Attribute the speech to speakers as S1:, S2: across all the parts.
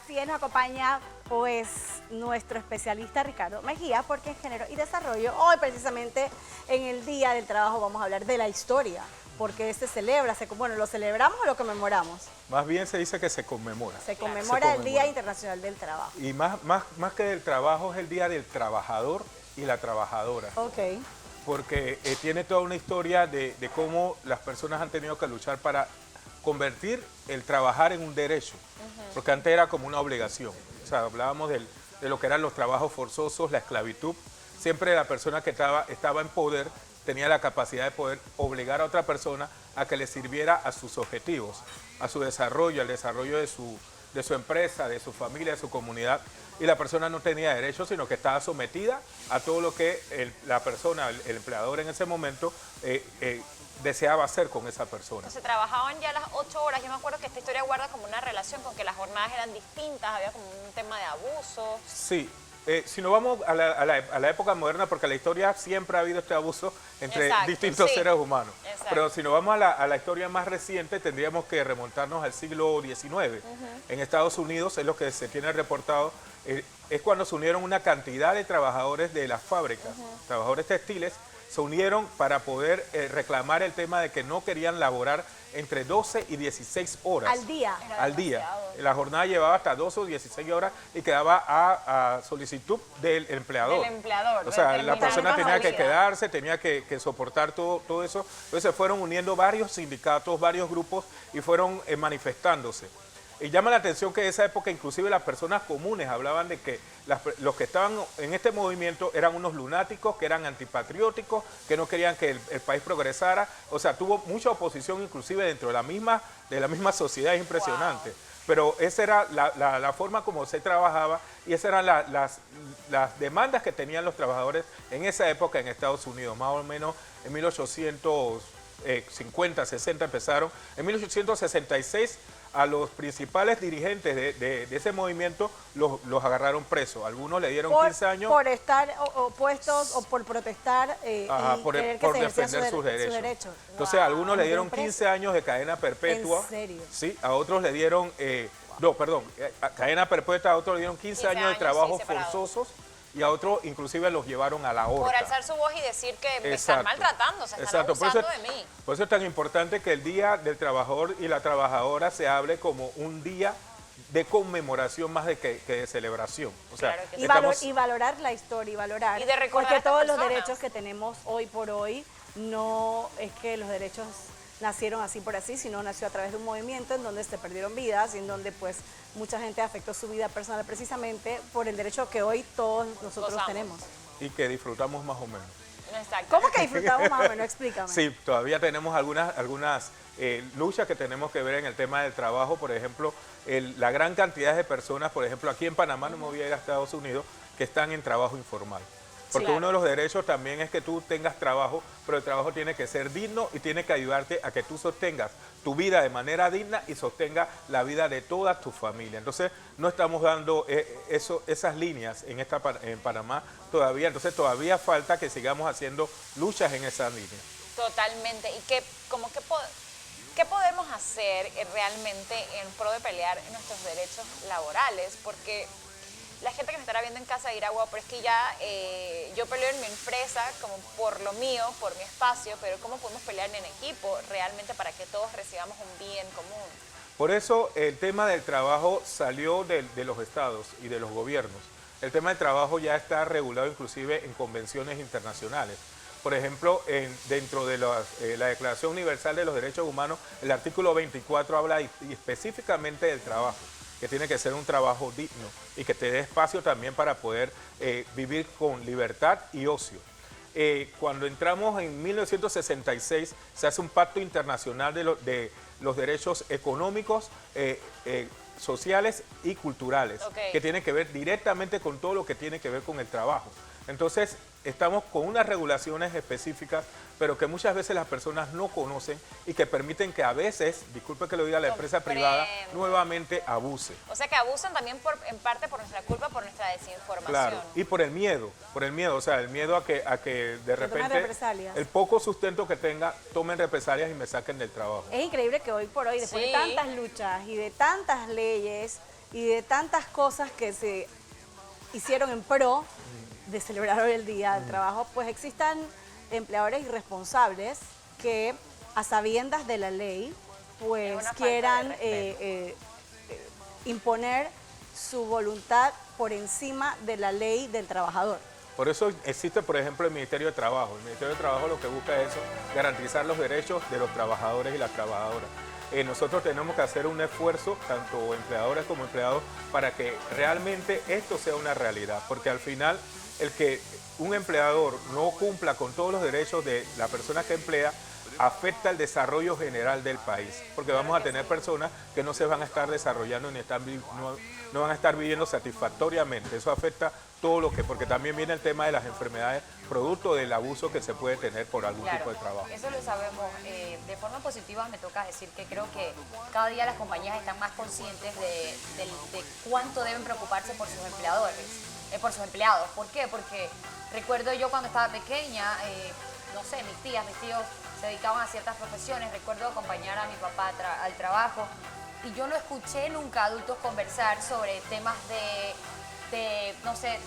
S1: así es, nos acompaña pues nuestro especialista Ricardo Mejía, porque en Género y Desarrollo, hoy precisamente en el Día del Trabajo vamos a hablar de la historia, porque se celebra, bueno, ¿lo celebramos o lo conmemoramos?
S2: Más bien se dice que se conmemora.
S1: Se conmemora el Día Internacional del Trabajo.
S2: Y más que del trabajo es el Día del Trabajador y la Trabajadora.
S1: Ok.
S2: Porque tiene toda una historia de cómo las personas han tenido que luchar para convertir el trabajar en un derecho, porque antes era como una obligación. O sea, hablábamos de lo que eran los trabajos forzosos, la esclavitud. Siempre la persona que estaba en poder tenía la capacidad de poder obligar a otra persona a que le sirviera a sus objetivos, a su desarrollo, al desarrollo de su empresa, de su familia, de su comunidad. Y la persona no tenía derechos, sino que estaba sometida a todo lo que la persona, el empleador en ese momento, deseaba hacer con esa persona.
S3: Entonces trabajaban ya las 8 horas. Yo me acuerdo que esta historia guarda como una relación con que las jornadas eran distintas, había como un tema de abuso.
S2: Sí. Si nos vamos a la época moderna, porque en la historia siempre ha habido este abuso entre distintos seres humanos. Exacto. Pero si nos vamos a la historia más reciente, tendríamos que remontarnos al siglo XIX. En Estados Unidos es lo que se tiene reportado, es cuando se unieron una cantidad de trabajadores de las fábricas, trabajadores textiles, se unieron para poder reclamar el tema de que no querían laborar entre 12 y 16 horas.
S1: Al día.
S2: Al día. La jornada llevaba hasta 12 o 16 horas y quedaba a solicitud del empleador.
S3: Del empleador.
S2: O sea, la persona tenía que quedarse, tenía que soportar todo eso. Entonces se fueron uniendo varios sindicatos, varios grupos y fueron manifestándose. Y llama la atención que en esa época inclusive las personas comunes hablaban de que los que estaban en este movimiento eran unos lunáticos, que eran antipatrióticos, que no querían que el país progresara. O sea, tuvo mucha oposición inclusive dentro de la misma sociedad, es impresionante. Wow. Pero esa era la forma como se trabajaba y esas eran las demandas que tenían los trabajadores en esa época en Estados Unidos, más o menos en 1850, 60 empezaron. En 1866 a los principales dirigentes de ese movimiento los agarraron presos. Algunos le dieron 15 años.
S1: Por estar opuestos o por protestar
S2: por defender sus derechos. Entonces a algunos le dieron 15 años de cadena perpetua.
S1: ¿En serio?
S2: Sí, a otros le dieron, cadena perpetua, a otros le dieron 15 años de trabajos forzosos. Y a otros inclusive los llevaron a la horca.
S3: Por alzar su voz y decir que me están maltratando, se están abusando de mí.
S2: Por eso es tan importante que el Día del Trabajador y la Trabajadora se hable como un día de conmemoración más que de celebración. O sea,
S1: claro y valorar la historia y valorar.
S3: Y de recordar
S1: porque todos los derechos que tenemos hoy por hoy, no es que los derechos nacieron así por así, sino nació a través de un movimiento en donde se perdieron vidas y en donde pues mucha gente afectó su vida personal precisamente por el derecho que hoy todos nosotros tenemos.
S2: Y que disfrutamos más o menos.
S3: Exacto.
S1: ¿Cómo que disfrutamos más o menos? Explícame.
S2: Sí, todavía tenemos algunas luchas que tenemos que ver en el tema del trabajo. Por ejemplo, la gran cantidad de personas, por ejemplo, aquí en Panamá, no me voy a ir a Estados Unidos, que están en trabajo informal. Porque uno de los derechos también es que tú tengas trabajo, pero el trabajo tiene que ser digno y tiene que ayudarte a que tú sostengas tu vida de manera digna y sostenga la vida de toda tu familia. Entonces, no estamos dando esas líneas en Panamá todavía. Entonces, todavía falta que sigamos haciendo luchas en esas líneas.
S3: Totalmente. ¿Y qué podemos hacer realmente en pro de pelear nuestros derechos laborales? Porque la gente que me estará viendo en casa dirá, wow, pero es que ya yo peleo en mi empresa como por lo mío, por mi espacio, pero ¿cómo podemos pelear en equipo realmente para que todos recibamos un bien común?
S2: Por eso el tema del trabajo salió de los estados y de los gobiernos. El tema del trabajo ya está regulado inclusive en convenciones internacionales. Por ejemplo, dentro de la Declaración Universal de los Derechos Humanos, el artículo 24 habla específicamente del trabajo, que tiene que ser un trabajo digno y que te dé espacio también para poder vivir con libertad y ocio. Cuando entramos en 1966 se hace un pacto internacional de los derechos económicos, sociales y culturales, que tiene que ver directamente con todo lo que tiene que ver con el trabajo. Entonces, estamos con unas regulaciones específicas, pero que muchas veces las personas no conocen y que permiten que a veces, disculpe que lo diga la empresa privada, nuevamente abuse.
S3: O sea que abusan también en parte por nuestra culpa, por nuestra desinformación.
S2: Claro, y por el miedo, o sea, el miedo a que de repente el poco sustento que tenga tomen represalias y me saquen del trabajo.
S1: Es increíble que hoy por hoy, después de tantas luchas y de tantas leyes, y de tantas cosas que se hicieron en pro de celebrar hoy el Día del Trabajo, pues existan empleadores irresponsables que a sabiendas de la ley pues
S3: Es una
S1: quieran
S3: falta de
S1: imponer su voluntad por encima de la ley del trabajador.
S2: Por eso existe, por ejemplo, el Ministerio de Trabajo. El Ministerio de Trabajo lo que busca es eso, garantizar los derechos de los trabajadores y las trabajadoras. Nosotros tenemos que hacer un esfuerzo, tanto empleadores como empleados, para que realmente esto sea una realidad. Porque al final, el que un empleador no cumpla con todos los derechos de la persona que emplea, afecta el desarrollo general del país, porque vamos a tener personas que no se van a estar desarrollando ni no van a estar viviendo satisfactoriamente. Eso afecta todo lo que, porque también viene el tema de las enfermedades, producto del abuso que se puede tener por algún tipo de trabajo.
S4: Eso lo sabemos. De forma positiva me toca decir que creo que cada día las compañías están más conscientes de cuánto deben preocuparse por sus empleadores, por sus empleados. ¿Por qué? Porque recuerdo yo cuando estaba pequeña, no sé, mis tías, mis tíos se dedicaban a ciertas profesiones. Recuerdo acompañar a mi papá al trabajo y yo no escuché nunca a adultos conversar sobre temas no sé,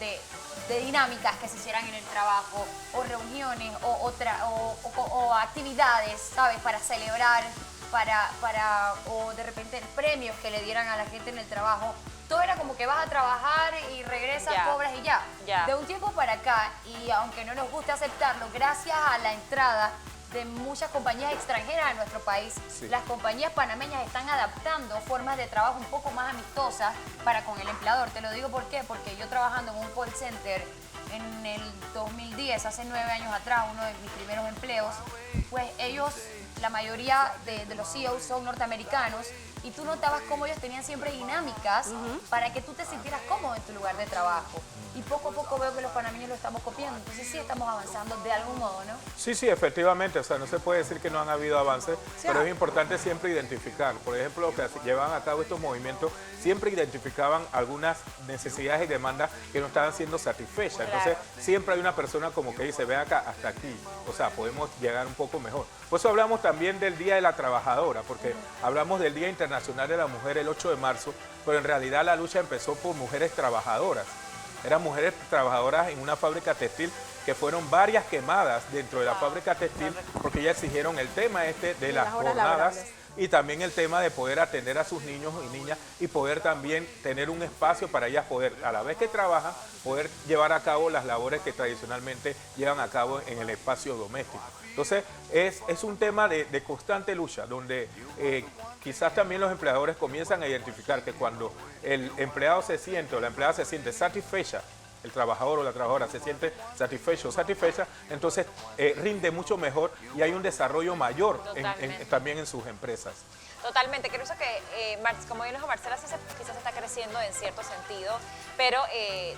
S4: de dinámicas que se hicieran en el trabajo o reuniones o actividades, ¿sabes? Para celebrar, o de repente premios que le dieran a la gente en el trabajo. Todo era como que vas a trabajar y regresas, cobras y ya. De un tiempo para acá, y aunque no nos guste aceptarlo, gracias a la entrada de muchas compañías extranjeras a nuestro país, las compañías panameñas están adaptando formas de trabajo un poco más amistosas para con el empleador. Te lo digo ¿por qué? Porque yo trabajando en un call center en el 2010, hace 9 años atrás, uno de mis primeros empleos, pues ellos, la mayoría de los CEOs son norteamericanos, y tú notabas cómo ellos tenían siempre dinámicas para que tú te sintieras cómodo en tu lugar de trabajo. Y poco a poco veo que los panameños lo estamos copiando. Entonces sí estamos avanzando de algún modo, ¿no?
S2: Sí, efectivamente. O sea, no se puede decir que no han habido avances, pero es importante siempre identificar. Por ejemplo, los que llevan a cabo estos movimientos siempre identificaban algunas necesidades y demandas que no estaban siendo satisfechas. Entonces, siempre hay una persona como que dice, ven acá, hasta aquí. O sea, podemos llegar un poco mejor. Por eso hablamos también del Día de la Trabajadora, porque hablamos del Día Internacional de la Mujer el 8 de marzo, pero en realidad la lucha empezó por mujeres trabajadoras. Eran mujeres trabajadoras en una fábrica textil que fueron varias quemadas dentro de la fábrica textil porque ellas exigieron el tema de las jornadas y también el tema de poder atender a sus niños y niñas y poder también tener un espacio para ellas poder, a la vez que trabajan, poder llevar a cabo las labores que tradicionalmente llevan a cabo en el espacio doméstico. Entonces, es un tema de constante lucha, donde quizás también los empleadores comienzan a identificar que cuando el empleado se siente o la empleada se siente satisfecha, el trabajador o la trabajadora se siente satisfecho o satisfecha, entonces rinde mucho mejor y hay un desarrollo mayor también en sus empresas.
S3: Totalmente, creo que, como bien dijo Marcela, quizás está creciendo en cierto sentido, pero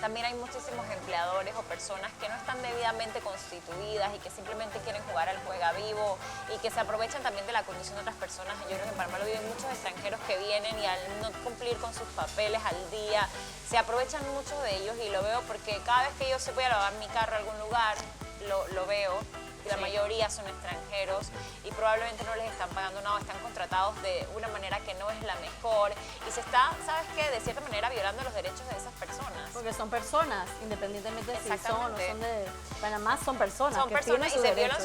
S3: también hay muchísimos empleadores o personas que no están debidamente constituidas y que simplemente quieren jugar al juega vivo y que se aprovechan también de la condición de otras personas. Yo creo que en Panamá lo viven muchos extranjeros que vienen y al no cumplir con sus papeles al día, se aprovechan mucho de ellos y lo veo porque cada vez que yo se voy a lavar mi carro a algún lugar, lo veo. La mayoría son extranjeros y probablemente no les están pagando nada, están contratados de una manera que no es la mejor y se está, ¿sabes qué? De cierta manera violando los derechos de esas personas.
S1: Porque son personas, independientemente de si son o no son de Panamá, son personas.
S3: Son personas y se violan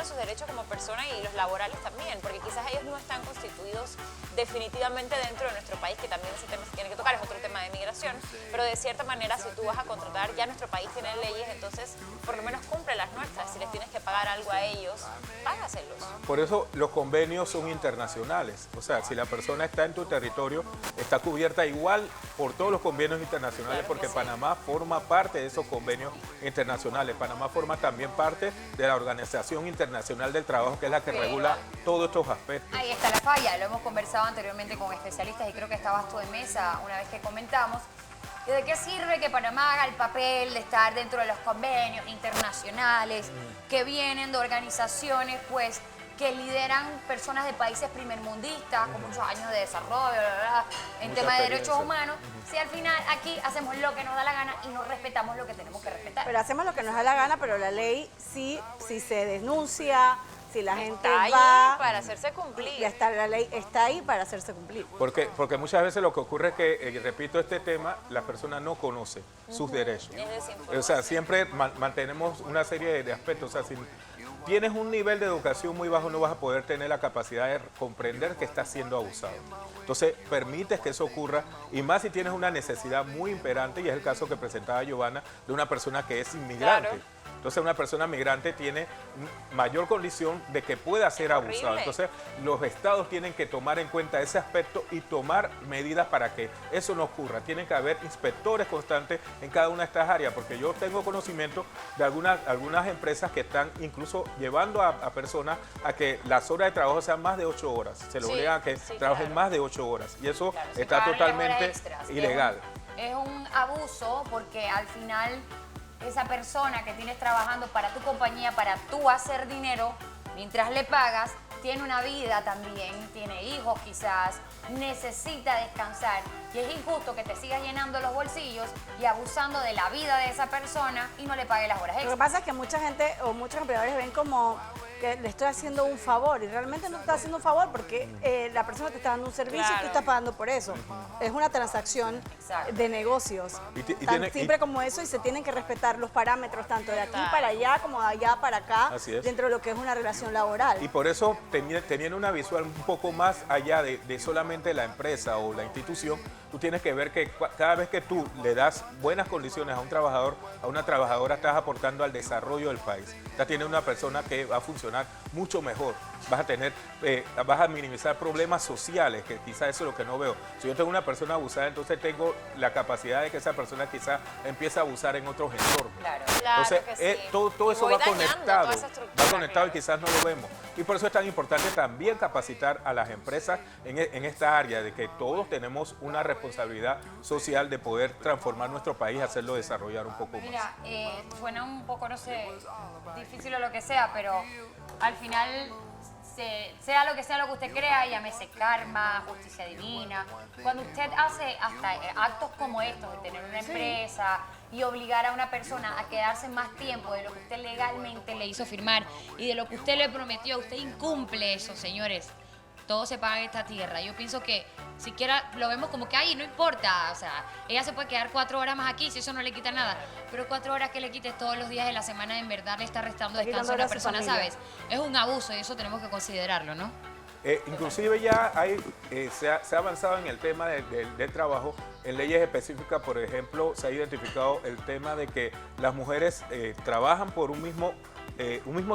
S3: sus derechos como personas y los laborales también, porque quizás ellos no están constituidos definitivamente dentro de nuestro país, que también ese tema se tiene que tocar, es otro tema de migración, pero de cierta manera si tú vas a contratar, ya nuestro país tiene leyes, entonces por lo menos cumple las nuestras. Si les tienes que pagar algo a ellos, págaselos.
S2: Por eso los convenios son internacionales. O sea, si la persona está en tu territorio, está cubierta igual por todos los convenios internacionales, porque Panamá forma parte de esos convenios internacionales. Panamá forma también parte de la Organización Internacional del Trabajo, que es la que regula todos estos aspectos.
S4: Ahí está la falla, lo hemos conversado anteriormente con especialistas y creo que estabas tú en mesa una vez que comentamos. ¿De qué sirve que Panamá haga el papel de estar dentro de los convenios internacionales que vienen de organizaciones pues que lideran personas de países primermundistas con muchos años de desarrollo, en tema de derechos humanos, si al final aquí hacemos lo que nos da la gana y no respetamos lo que tenemos que respetar?
S1: Pero hacemos lo que nos da la gana, pero la ley sí, si se denuncia Si la gente
S3: Está ahí
S1: va,
S3: para hacerse cumplir.
S1: ya está, la ley está ahí para hacerse cumplir.
S2: Porque muchas veces lo que ocurre es que, repito este tema, la persona no conoce sus derechos.
S3: Es desinformación.
S2: O sea, siempre mantenemos una serie de aspectos. O sea, si tienes un nivel de educación muy bajo, no vas a poder tener la capacidad de comprender que estás siendo abusado. Entonces, permites que eso ocurra, y más si tienes una necesidad muy imperante, y es el caso que presentaba Giovanna, de una persona que es inmigrante.
S3: Claro.
S2: Entonces, una persona migrante tiene mayor condición de que pueda ser abusada.
S3: Horrible.
S2: Entonces, los estados tienen que tomar en cuenta ese aspecto y tomar medidas para que eso no ocurra. Tienen que haber inspectores constantes en cada una de estas áreas, porque yo tengo conocimiento de algunas empresas que están incluso llevando a personas a que las horas de trabajo sean más de 8 horas. Se lo
S3: Sí,
S2: obligan a que
S3: sí,
S2: trabajen
S3: claro.
S2: más de 8 horas. Y eso
S3: Claro,
S2: está
S4: Pagarle horas
S2: totalmente
S4: extras.
S2: ilegal.
S4: Es un abuso porque al final esa persona que tienes trabajando para tu compañía, para tú hacer dinero, mientras le pagas, tiene una vida también, tiene hijos quizás, necesita descansar. Y es injusto que te sigas llenando los bolsillos y abusando de la vida de esa persona y no le pague las horas
S1: Lo que
S4: extras.
S1: pasa es que mucha gente o muchos empleadores ven como que le estoy haciendo un favor y realmente no te está haciendo un favor porque la persona te está dando un servicio y
S3: Claro.
S1: tú estás pagando por eso. Es una transacción
S4: Exacto.
S1: de negocios.
S2: Y
S1: Tan
S2: tiene-
S1: simple como eso, y se tienen que respetar los parámetros tanto de aquí
S3: Total.
S1: para allá como de allá para acá
S2: Así es.
S1: dentro de lo que es una relación laboral.
S2: Y por eso, teniendo una visual un poco más allá de solamente la empresa o la institución, tú tienes que ver que cada vez que tú le das buenas condiciones a un trabajador, a una trabajadora, estás aportando al desarrollo del país. Ya tienes una persona que va a funcionar mucho mejor. Vas a minimizar problemas sociales, que quizás eso es lo que no veo. Si yo tengo una persona abusada, entonces tengo la capacidad de que esa persona quizás empiece a abusar en otros entornos.
S4: Claro.
S3: Claro
S2: Entonces,
S3: que sí.
S2: todo
S3: Y
S2: eso
S3: voy
S2: va
S3: dañando
S2: conectado,
S3: toda esa estructura,
S2: va conectado y
S3: claro.
S2: quizás no lo vemos. Y por eso es tan importante también capacitar a las empresas en esta área, de que todos tenemos una responsabilidad social de poder transformar nuestro país, hacerlo desarrollar un poco más.
S4: Mira, suena un poco, no sé, difícil o lo que sea, pero al final, sea lo que usted crea, llámese karma, justicia divina, cuando usted hace hasta actos como estos, de tener una empresa y obligar a una persona a quedarse más tiempo de lo que usted legalmente le hizo firmar y de lo que usted le prometió, usted incumple eso, señores. Todo se paga en esta tierra. Yo pienso que siquiera lo vemos como que, ay, no importa, o sea, ella se puede quedar 4 horas más aquí si eso no le quita nada, pero 4 horas que le quites todos los días de la semana en verdad le está restando
S1: Está
S4: descanso a
S1: quitando
S4: una
S1: horas a su
S4: persona,
S1: familia.
S4: ¿sabes? Es un abuso y eso tenemos que considerarlo, ¿no?
S2: Inclusive ya se ha avanzado en el tema del trabajo. En leyes específicas, por ejemplo, se ha identificado el tema de que las mujeres trabajan por un mismo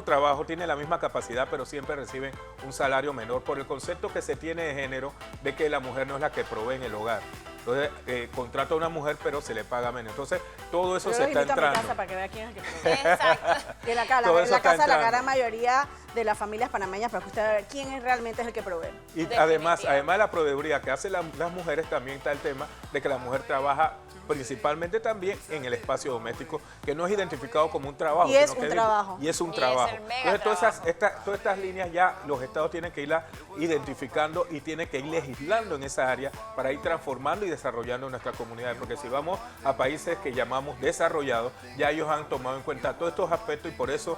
S2: trabajo, tienen la misma capacidad, pero siempre reciben un salario menor por el concepto que se tiene de género de que la mujer no es la que provee en el hogar. Entonces, contrata a una mujer, pero se le paga menos. Entonces, todo eso
S1: Yo
S2: se
S1: los
S2: está
S1: invito a mi
S2: entrando.
S1: casa para que vean quién es el que provee.
S3: Exacto.
S1: Que la
S2: Todo eso está
S1: casa, la
S2: entrando.
S1: gran mayoría de las familias panameñas, para que usted vea quién es realmente es el que provee.
S2: Y
S3: Definitivamente.
S2: además de la proveeduría que hacen las mujeres, también está el tema de que la mujer trabaja principalmente también en el espacio doméstico, que no es identificado como un trabajo.
S1: Y es
S2: sino
S1: un
S2: que
S1: trabajo.
S2: Y es un
S3: Y es
S2: trabajo.
S3: el mega
S2: Entonces,
S3: trabajo.
S2: todas estas líneas ya los estados tienen que irlas identificando y tienen que ir legislando en esa área para ir transformando y desarrollando nuestras comunidades. Porque si vamos a países que llamamos desarrollados, ya ellos han tomado en cuenta todos estos aspectos y por eso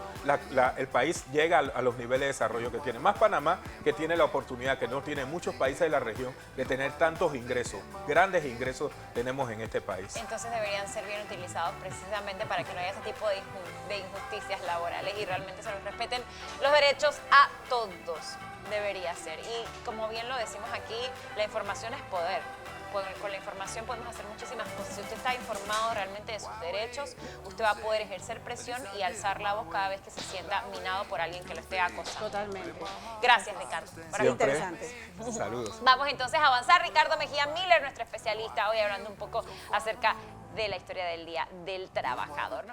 S2: el país llega a los niveles de desarrollo que tiene. Más Panamá, que tiene la oportunidad, que no tiene muchos países de la región, de tener tantos ingresos, grandes ingresos tenemos en este país.
S3: Entonces deberían ser bien utilizados precisamente para que no haya ese tipo de injusticias laborales y realmente se nos respeten los derechos a todos. Debería ser. Y como bien lo decimos aquí, la información es poder. Con la información podemos hacer muchísimas cosas. Si usted está informado realmente de sus derechos, usted va a poder ejercer presión y alzar la voz cada vez que se sienta minado por alguien que lo esté acosando.
S1: Totalmente.
S3: Gracias, Ricardo.
S1: Siempre. interesante.
S2: Saludos.
S3: Vamos entonces a avanzar. Ricardo Mejía Miller, nuestro especialista, hoy hablando un poco acerca de la historia del Día del Trabajador.